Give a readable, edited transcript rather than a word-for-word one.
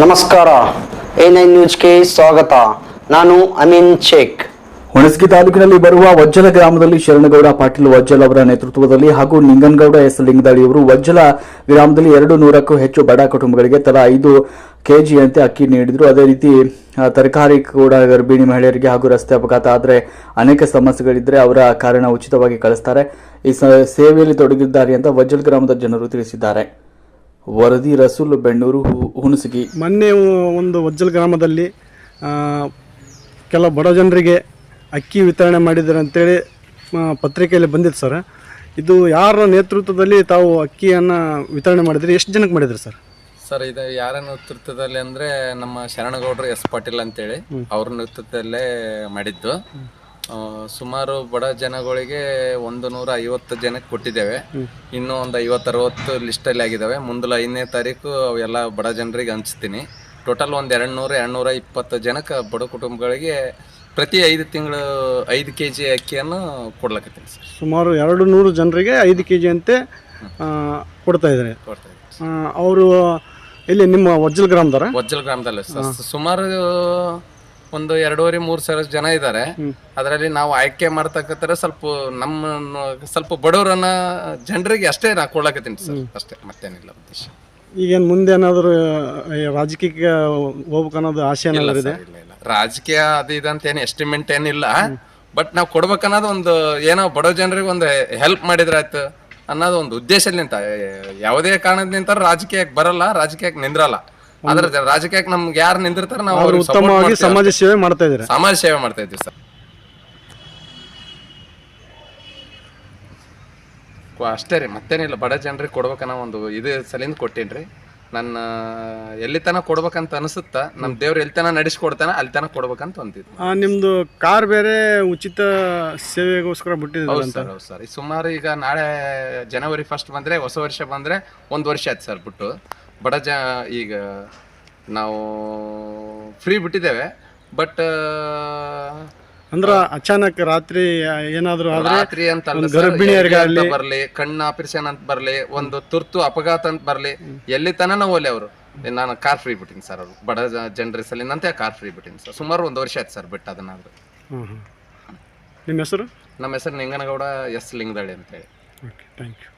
ನಮಸ್ಕಾರ, A9 ನ್ಯೂಸ್ಗೆ ಸ್ವಾಗತ. ನಾನು ಅಮೀನ್ ಶೇಖ್. ಹುಣಸಗಿ ತಾಲೂಕಿನಲ್ಲಿ ಬರುವ ವಜ್ಜಲ ಗ್ರಾಮದಲ್ಲಿ ಶರಣಗೌಡ ಪಾಟೀಲ್ ವಜ್ಜಲ್ ಅವರ ನೇತೃತ್ವದಲ್ಲಿ ಹಾಗೂ ನಿಂಗನಗೌಡ ಎಸ್ ಲಿಂಗದಾಳಿಯವರು ವಜ್ಜಲ ಗ್ರಾಮದಲ್ಲಿ 200ಕ್ಕೂ ಹೆಚ್ಚು ಬಡ ಕುಟುಂಬಗಳಿಗೆ ತಲಾ 5 ಕೆಜಿಯಂತೆ ಅಕ್ಕಿ ನೀಡಿದರು. ಅದೇ ರೀತಿ ತರಕಾರಿ ಕೂಡ ಗರ್ಭಿಣಿ ಮಹಿಳೆಯರಿಗೆ ಹಾಗೂ ರಸ್ತೆ ಅಪಘಾತ ಆದರೆ ಅನೇಕ ಸಮಸ್ಯೆಗಳಿದ್ದರೆ ಅವರ ಕಾರಣ ಉಚಿತವಾಗಿ ಕಳಿಸ್ತಾರೆ. ಈ ಸೇವೆಯಲ್ಲಿ ತೊಡಗಿದ್ದಾರೆ ಅಂತ ವಜ್ಜಲ್ ಗ್ರಾಮದ ಜನರು ತಿಳಿಸಿದ್ದಾರೆ. ವರದಿ ರಸೂಲ್ ಬೆಣ್ಣೂರು, ಹುಣಸಗಿ. ಮೊನ್ನೆ ಒಂದು ವಜ್ಜಲ್ ಗ್ರಾಮದಲ್ಲಿ ಕೆಲ ಬಡ ಜನರಿಗೆ ಅಕ್ಕಿ ವಿತರಣೆ ಮಾಡಿದ್ದಾರೆ ಅಂತೇಳಿ ಪತ್ರಿಕೆಯಲ್ಲಿ ಬಂದಿತ್ತು ಸರ್. ಇದು ಯಾರ ನೇತೃತ್ವದಲ್ಲಿ ತಾವು ಅಕ್ಕಿಯನ್ನು ವಿತರಣೆ ಮಾಡಿದ್ರಿ? ಎಷ್ಟು ಜನಕ್ಕೆ ಮಾಡಿದ್ರಿ ಸರ್? ಸರ್, ಇದು ಯಾರ ನೇತೃತ್ವದಲ್ಲಿ ಅಂದರೆ ನಮ್ಮ ಶರಣಗೌಡರು ಎಸ್ ಪಾಟೀಲ್ ಅಂತೇಳಿ ಅವ್ರ ನೇತೃತ್ವದಲ್ಲೇ ಮಾಡಿದ್ದು. ಸುಮಾರು ಬಡ ಜನಗಳಿಗೆ 150 ಜನಕ್ಕೆ ಕೊಟ್ಟಿದ್ದೇವೆ. ಇನ್ನೂ ಒಂದು 50-60 ಲಿಸ್ಟಲ್ಲಿ ಆಗಿದ್ದಾವೆ. ಮುಂದಲ 5ನೇ ತಾರೀಕು ಅವೆಲ್ಲ ಬಡ ಜನರಿಗೆ ಹಂಚ್ತೀನಿ. ಟೋಟಲ್ ಒಂದು 200-220 ಜನಕ್ಕೆ ಬಡ ಕುಟುಂಬಗಳಿಗೆ ಪ್ರತಿ 5 ತಿಂಗಳು 5 kg ಅಕ್ಕಿಯನ್ನು ಕೊಡ್ಲಕತ್ತೀನಿ ಸರ್. ಸುಮಾರು 200 ಜನರಿಗೆ 5 kg ಅಂತೆ ಕೊಡ್ತಾ ಇದ್ದಾರೆ. ಅವರು ಇಲ್ಲಿ ನಿಮ್ಮ ವಜ್ಜಲ್ ಗ್ರಾಮದಲ್ಲಿ ಸರ್ ಸುಮಾರು ಒಂದು 2,500-3 ಸಾವಿರ ಜನ ಇದ್ದಾರೆ. ಅದರಲ್ಲಿ ನಾವು ಆಯ್ಕೆ ಮಾಡ್ತಕ್ಕಂಥ ಸ್ವಲ್ಪ ಬಡವರನ್ನ ಜನರಿಗೆ ಅಷ್ಟೇ ನಾ ಕೊಡ್ಲಕತ್ತೀನಿ ಸರ್, ಅಷ್ಟೇ, ಮತ್ತೇನಿಲ್ಲ ಉದ್ದೇಶ. ಈಗೇನು ಮುಂದೆ ಏನಾದರೂ ರಾಜಕೀಯಕ್ಕೆ ಹೋಗ್ಬೇಕು ಅನ್ನೋದು ಆಸೆ ಏನಾದರೂ ಇದೆ? ಇಲ್ಲ, ರಾಜಕೀಯ ಅದು ಇದಂತ ಏನು ಎಸ್ಟಿಮೇಟ್ ಏನಿಲ್ಲ. ಬಟ್ ನಾವು ಕೊಡ್ಬೇಕನ್ನೋದು ಒಂದು ಏನೋ ಬಡ ಜನರಿಗೆ ಒಂದು ಹೆಲ್ಪ್ ಮಾಡಿದ್ರೆ ಆಯ್ತು ಅನ್ನೋದು ಒಂದು ಉದ್ದೇಶದಿಂದ. ಯಾವುದೇ ಕಾರಣದಿಂದ ರಾಜಕೀಯಕ್ಕೆ ಬರಲ್ಲ, ರಾಜಕೀಯಕ್ಕೆ ನಿಂದ್ರಲ್ಲ. ಆದ್ರೆ ರಾಜಕೀಯಕ್ಕೆ ನಮ್ಗೆ ಯಾರು ನಿಂದಿರ್ತಾರೆ ನಾವು ಉತ್ತಮವಾಗಿ ಸಮಾಜ ಸೇವೆ ಮಾಡ್ತಾ ಇದ್ದಾರೆ. ಸಮಾಜ ಸೇವೆ ಮಾಡ್ತಾ ಇದ್ದೀವಿ ಸರ್, ಅಷ್ಟೇ ರೀ, ಮತ್ತೇನಿಲ್ಲ. ಬಡ ಜನರಿಗೆ ಕೊಡ್ಬೇಕನ್ನೋ ಒಂದು ಇದು ಸಲಿಂದ ಕೊಟ್ಟೇನ್ರಿ. ನನ್ನ ಎಲ್ಲಿ ತನಕ ಕೊಡ್ಬೇಕಂತ ಅನಿಸುತ್ತಾ, ನಮ್ಮ ದೇವ್ರು ಎಲ್ಲಿ ತನಕ ನಡೆಸ್ಕೊಡ್ತಾನೆ ಅಲ್ಲಿ ತನಕ ಕೊಡ್ಬೇಕಂತ ಅಂತಿದ್ದು. ನಿಮ್ದು ಕಾರ್ ಬೇರೆ ಉಚಿತ ಸೇವೆಗೋಸ್ಕರ ಬಿಟ್ಟಿದ್ದೀವಿ. ಹೌದು ಸರ್. ಸುಮಾರು ಈಗ ನಾಳೆ ಜನವರಿ 1 ಬಂದ್ರೆ, ಹೊಸ ವರ್ಷ ಬಂದ್ರೆ 1 ವರ್ಷ ಆಯ್ತು ಸರ್ ಬಿಟ್ಟು. ಈಗ ನಾವು ಫ್ರೀ ಬಿಟ್ಟಿದ್ದೇವೆ. ಬಟ್ ಅಂದ್ರೆ ಅಚಾನಕ್ ರಾತ್ರಿ ಏನಾದ್ರು ರಾತ್ರಿ ಅಂತ ಗರ್ಭಿಣಿಯರಿಗೆ ಬರ್ಲಿ, ಕಣ್ಣು ಆಪರೇಷನ್ ಅಂತ ಬರ್ಲಿ, ಒಂದು ತುರ್ತು ಅಪಘಾತ ಅಂತ ಬರ್ಲಿ, ಎಲ್ಲಿ ತನ ನಾವು ಒಲೆ ಅವರು ನಾನು ಕಾರ್ ಫ್ರೀ ಬಿಟ್ಟಿನಿ ಸರ್. ಅವರು ಬಡ ಜನರ ಸಲಿಂದಂತೆ ಕಾರ್ ಫ್ರೀ ಬಿಟ್ಟಿನಿ ಸರ್. ಸುಮಾರು 1 ವರ್ಷ ಆಯ್ತು ಸರ್ ಬಿಟ್ಟು ಅದನ್ನಾದ್ರು. ನಿಮ್ಮ ಹೆಸರು? ನಮ್ಮ ಹೆಸರು ನಿಂಗನಗೌಡ ಎಸ್ ಲಿಂಗದಾಳಿ ಅಂತ ಹೇಳಿ. Okay, thank you.